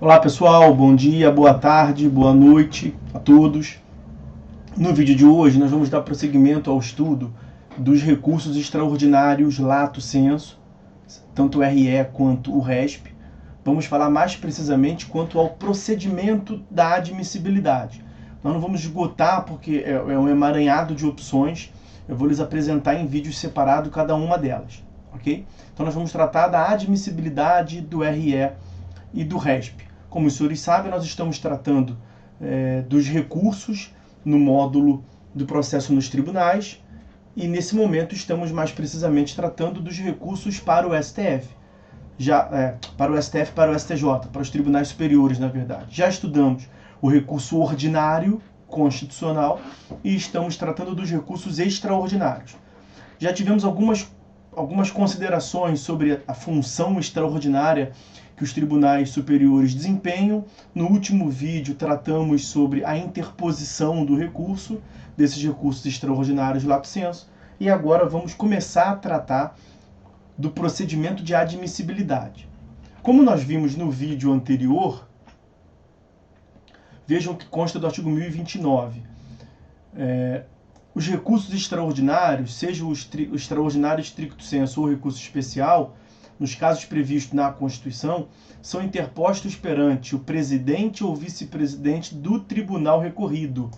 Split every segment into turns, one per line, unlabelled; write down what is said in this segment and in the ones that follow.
Olá pessoal, bom dia, boa tarde, boa noite a todos. No vídeo de hoje nós vamos dar prosseguimento ao estudo dos recursos extraordinários lato sensu, tanto o RE quanto o RESP. Vamos falar mais precisamente quanto ao procedimento da admissibilidade. Nós não vamos esgotar porque é um emaranhado de opções, eu vou lhes apresentar em vídeos separados cada uma delas, ok? Então nós vamos tratar da admissibilidade do RE e do RESP. Como os senhores sabem, nós estamos tratando dos recursos no módulo do processo nos tribunais e nesse momento estamos mais precisamente tratando dos recursos para o STF. Para o STF, para o STJ, para os tribunais superiores, na verdade. Já estudamos o recurso ordinário constitucional e estamos tratando dos recursos extraordinários. Já tivemos algumas considerações sobre a função extraordinária que os tribunais superiores desempenham. No último vídeo tratamos sobre a interposição do recurso, desses recursos extraordinários lato sensu, e agora vamos começar a tratar do procedimento de admissibilidade. Como nós vimos no vídeo anterior, vejam que consta do artigo 1029. Os recursos extraordinários, seja o extraordinário stricto sensu ou recurso especial, nos casos previstos na Constituição, são interpostos perante o presidente ou vice-presidente do tribunal recorrido,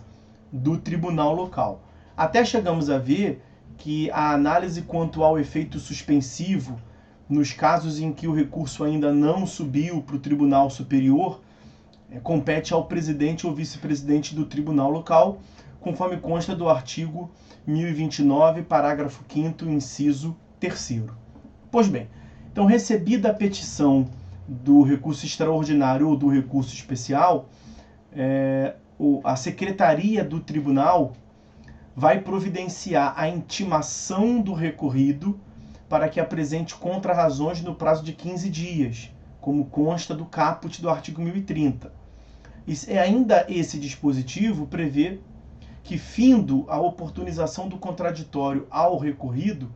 do tribunal local. Até chegamos a ver que a análise quanto ao efeito suspensivo, nos casos em que o recurso ainda não subiu para o tribunal superior, compete ao presidente ou vice-presidente do tribunal local, conforme consta do artigo 1029, parágrafo 5º, inciso 3º. Pois bem, então, recebida a petição do recurso extraordinário ou do recurso especial, a secretaria do tribunal vai providenciar a intimação do recorrido para que apresente contrarrazões no prazo de 15 dias, como consta do caput do artigo 1030. E ainda esse dispositivo prevê que, findo a oportunização do contraditório ao recorrido,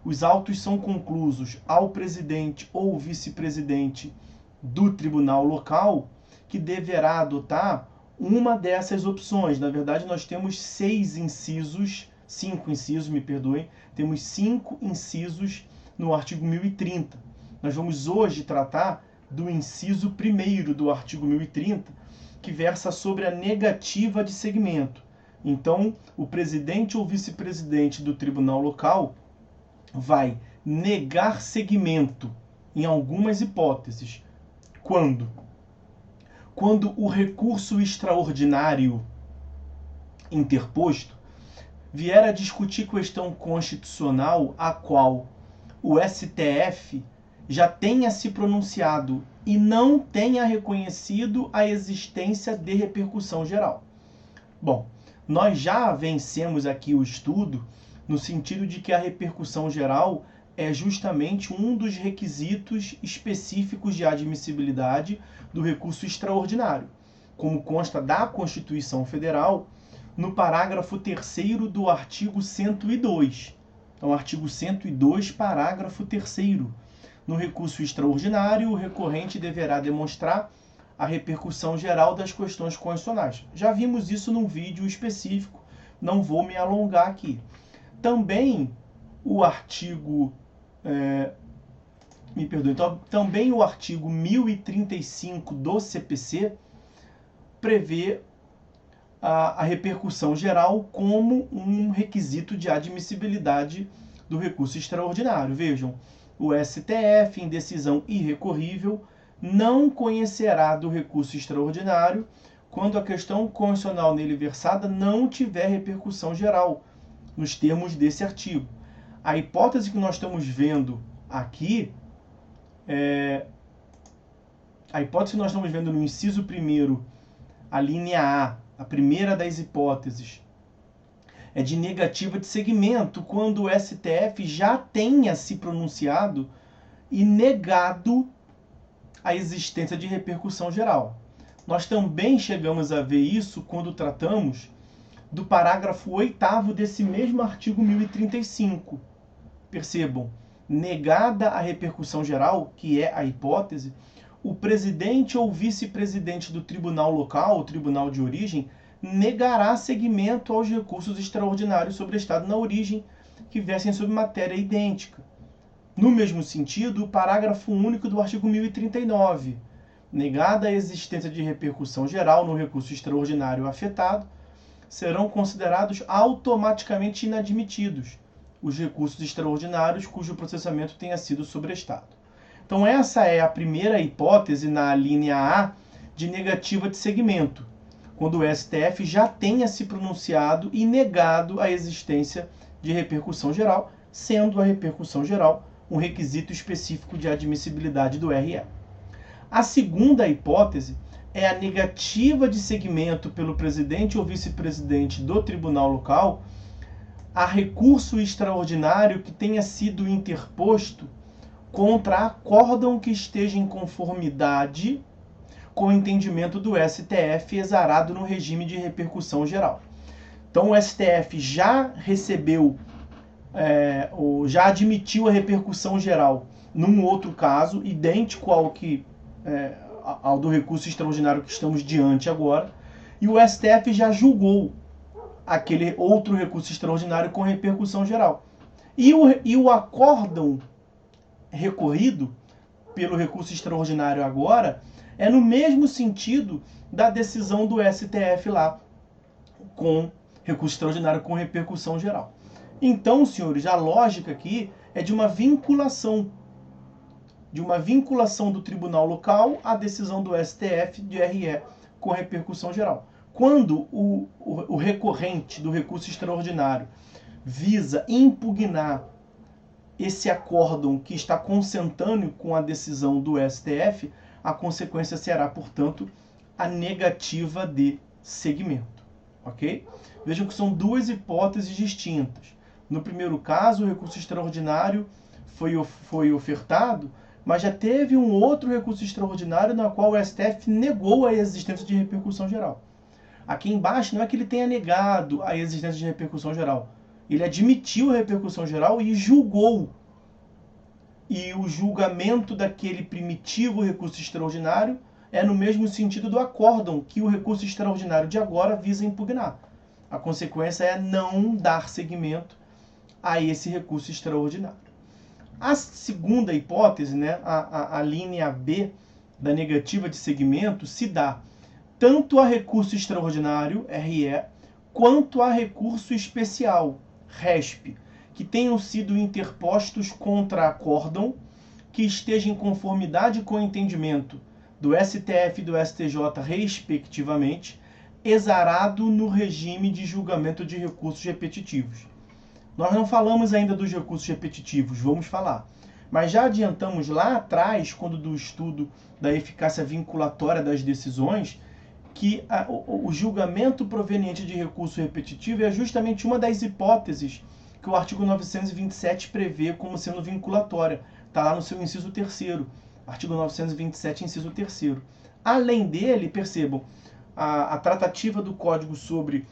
os autos são conclusos ao presidente ou vice-presidente do tribunal local, que deverá adotar uma dessas opções. Na verdade, nós temos 5 incisos, temos 5 incisos no artigo 1030. Nós vamos hoje tratar do inciso 1º do artigo 1030, que versa sobre a negativa de seguimento. Então, o presidente ou vice-presidente do tribunal local vai negar seguimento em algumas hipóteses. Quando? Quando o recurso extraordinário interposto vier a discutir questão constitucional a qual o STF já tenha se pronunciado e não tenha reconhecido a existência de repercussão geral. Bom, nós já vencemos aqui o estudo no sentido de que a repercussão geral é justamente um dos requisitos específicos de admissibilidade do recurso extraordinário, como consta da Constituição Federal, no parágrafo 3º do artigo 102. Então, artigo 102, parágrafo 3º. No recurso extraordinário, o recorrente deverá demonstrar a repercussão geral das questões constitucionais. Já vimos isso num vídeo específico, não vou me alongar aqui. Também o artigo também o artigo 1035 do CPC prevê a repercussão geral como um requisito de admissibilidade do recurso extraordinário. Vejam, o STF, em decisão irrecorrível, não conhecerá do recurso extraordinário quando a questão constitucional nele versada não tiver repercussão geral, nos termos desse artigo. A hipótese que nós estamos vendo aqui a hipótese que nós estamos vendo no inciso 1º, a linha A, a primeira das hipóteses, é de negativa de seguimento, quando o STF já tenha se pronunciado e negado a existência de repercussão geral. Nós também chegamos a ver isso quando tratamos do parágrafo 8º desse mesmo artigo 1035. Percebam, negada a repercussão geral, que é a hipótese, o presidente ou vice-presidente do tribunal local, o tribunal de origem, negará seguimento aos recursos extraordinários sobre estado na origem que versem sobre matéria idêntica. No mesmo sentido, o parágrafo único do artigo 1039, negada a existência de repercussão geral no recurso extraordinário afetado, serão considerados automaticamente inadmitidos os recursos extraordinários cujo processamento tenha sido sobrestado. Então essa é a primeira hipótese na linha A de negativa de seguimento, quando o STF já tenha se pronunciado e negado a existência de repercussão geral, sendo a repercussão geral um requisito específico de admissibilidade do RE. A segunda hipótese é a negativa de seguimento pelo presidente ou vice-presidente do tribunal local a recurso extraordinário que tenha sido interposto contra acórdão que esteja em conformidade com o entendimento do STF exarado no regime de repercussão geral. Então o STF já recebeu, ou já admitiu a repercussão geral num outro caso, idêntico ao do recurso extraordinário que estamos diante agora, e o STF já julgou aquele outro recurso extraordinário com repercussão geral. E o acórdão recorrido pelo recurso extraordinário agora é no mesmo sentido da decisão do STF lá, com recurso extraordinário com repercussão geral. Então, senhores, a lógica aqui é de uma vinculação do tribunal local à decisão do STF de RE com repercussão geral. Quando o recorrente do recurso extraordinário visa impugnar esse acórdão que está consentâneo com a decisão do STF, a consequência será, portanto, a negativa de seguimento. Ok? Vejam que são duas hipóteses distintas. No primeiro caso, o recurso extraordinário foi ofertado, mas já teve um outro recurso extraordinário na qual o STF negou a existência de repercussão geral. Aqui embaixo não é que ele tenha negado a existência de repercussão geral. Ele admitiu a repercussão geral e julgou. E o julgamento daquele primitivo recurso extraordinário é no mesmo sentido do acórdão que o recurso extraordinário de agora visa impugnar. A consequência é não dar seguimento a esse recurso extraordinário. A segunda hipótese, né, a linha B da negativa de seguimento, se dá tanto a recurso extraordinário, RE, quanto a recurso especial, RESP, que tenham sido interpostos contra acórdão que esteja em conformidade com o entendimento do STF e do STJ, respectivamente, exarado no regime de julgamento de recursos repetitivos. Nós não falamos ainda dos recursos repetitivos, vamos falar. Mas já adiantamos lá atrás, quando do estudo da eficácia vinculatória das decisões, que o julgamento proveniente de recurso repetitivo é justamente uma das hipóteses que o artigo 927 prevê como sendo vinculatória. Está lá no seu inciso 3º, artigo 927, inciso 3º. Além dele, percebam, a tratativa do Código sobre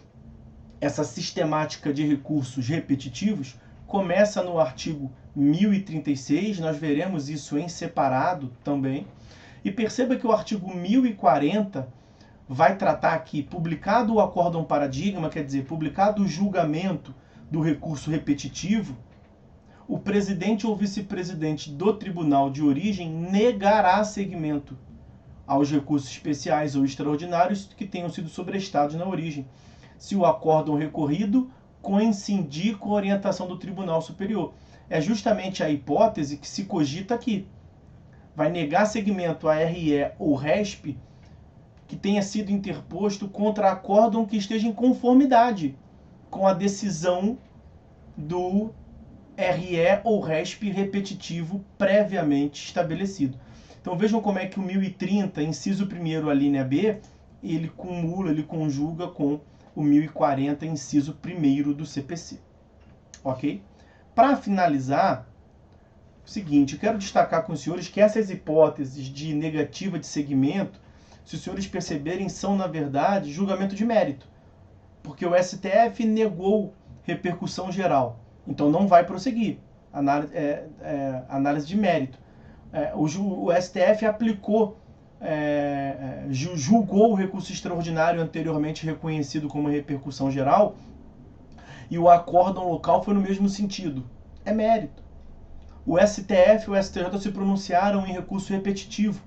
essa sistemática de recursos repetitivos começa no artigo 1036, nós veremos isso em separado também. E perceba que o artigo 1040 vai tratar aqui, publicado o acórdão paradigma, quer dizer, publicado o julgamento do recurso repetitivo, o presidente ou vice-presidente do tribunal de origem negará seguimento aos recursos especiais ou extraordinários que tenham sido sobrestados na origem, se o acórdão recorrido coincidir com a orientação do Tribunal Superior. É justamente a hipótese que se cogita aqui. Vai negar seguimento a RE ou RESP que tenha sido interposto contra acórdão que esteja em conformidade com a decisão do RE ou RESP repetitivo previamente estabelecido. Então vejam como é que o 1030, inciso 1º, a linha B, ele conjuga com o 1040, inciso 1º do CPC. Ok? Para finalizar, o seguinte, eu quero destacar com os senhores que essas hipóteses de negativa de seguimento, se os senhores perceberem, são, na verdade, julgamento de mérito. Porque o STF negou repercussão geral. Então não vai prosseguir. Análise de mérito. O STF aplicou julgou o recurso extraordinário anteriormente reconhecido como repercussão geral e o acórdão local foi no mesmo sentido. É mérito. O STF e o STJ se pronunciaram em recurso repetitivo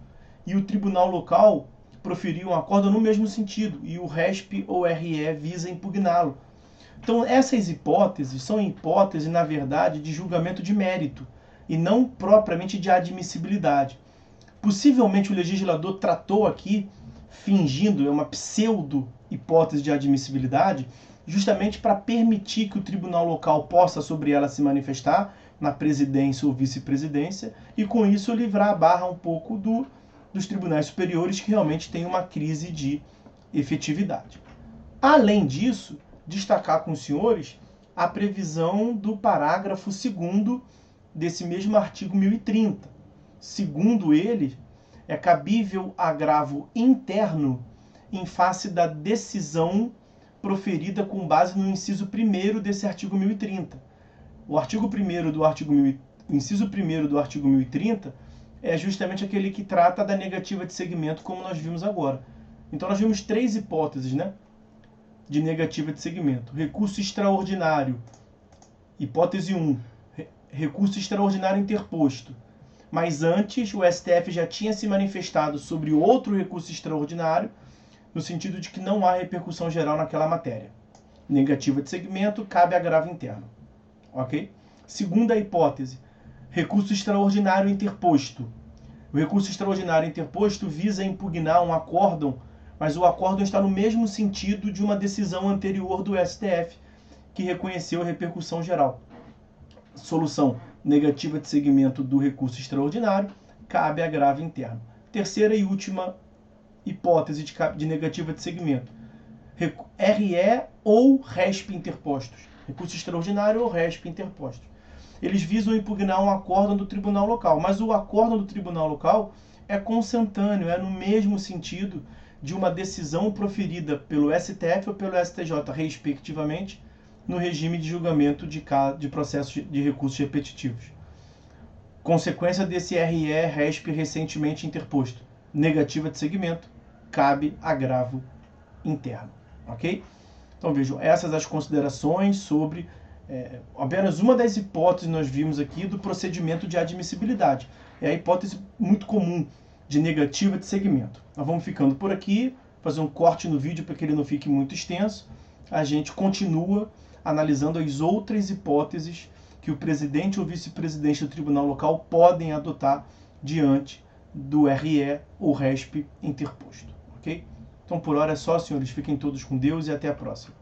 e o tribunal local proferiu um acórdão no mesmo sentido e o RESP ou RE visa impugná-lo. Então essas hipóteses são hipóteses, na verdade, de julgamento de mérito e não propriamente de admissibilidade. Possivelmente o legislador tratou aqui, fingindo, é uma pseudo-hipótese de admissibilidade, justamente para permitir que o tribunal local possa sobre ela se manifestar na presidência ou vice-presidência e com isso livrar a barra um pouco dos tribunais superiores que realmente têm uma crise de efetividade. Além disso, destacar com os senhores a previsão do parágrafo 2º desse mesmo artigo 1030. Segundo ele, é cabível agravo interno em face da decisão proferida com base no inciso 1º desse artigo 1030. O artigo 1º do artigo inciso 1º do artigo 1030 é justamente aquele que trata da negativa de seguimento, como nós vimos agora. Então nós vimos 3 hipóteses, né, de negativa de seguimento. Recurso extraordinário, hipótese 1, recurso extraordinário interposto. Mas antes o STF já tinha se manifestado sobre outro recurso extraordinário, no sentido de que não há repercussão geral naquela matéria. Negativa de seguimento, cabe agravo interno. Ok? Segunda hipótese, recurso extraordinário interposto. O recurso extraordinário interposto visa impugnar um acórdão, mas o acórdão está no mesmo sentido de uma decisão anterior do STF, que reconheceu a repercussão geral. Solução, negativa de seguimento do recurso extraordinário, cabe agravo interno. Terceira e última hipótese de negativa de seguimento, RE ou RESP interpostos. Recurso extraordinário ou RESP interpostos. Eles visam impugnar um acórdão do tribunal local, mas o acórdão do tribunal local é consentâneo, é no mesmo sentido de uma decisão proferida pelo STF ou pelo STJ, respectivamente, no regime de julgamento de processos de recursos repetitivos. Consequência desse RE-RESP recentemente interposto. Negativa de seguimento, cabe agravo interno. Ok? Então vejam, essas as considerações sobre apenas uma das hipóteses nós vimos aqui do procedimento de admissibilidade. É a hipótese muito comum de negativa de seguimento. Nós vamos ficando por aqui, fazer um corte no vídeo para que ele não fique muito extenso. A gente continua analisando as outras hipóteses que o presidente ou vice-presidente do tribunal local podem adotar diante do RE ou RESP interposto. Ok? Então por hora é só, senhores. Fiquem todos com Deus e até a próxima.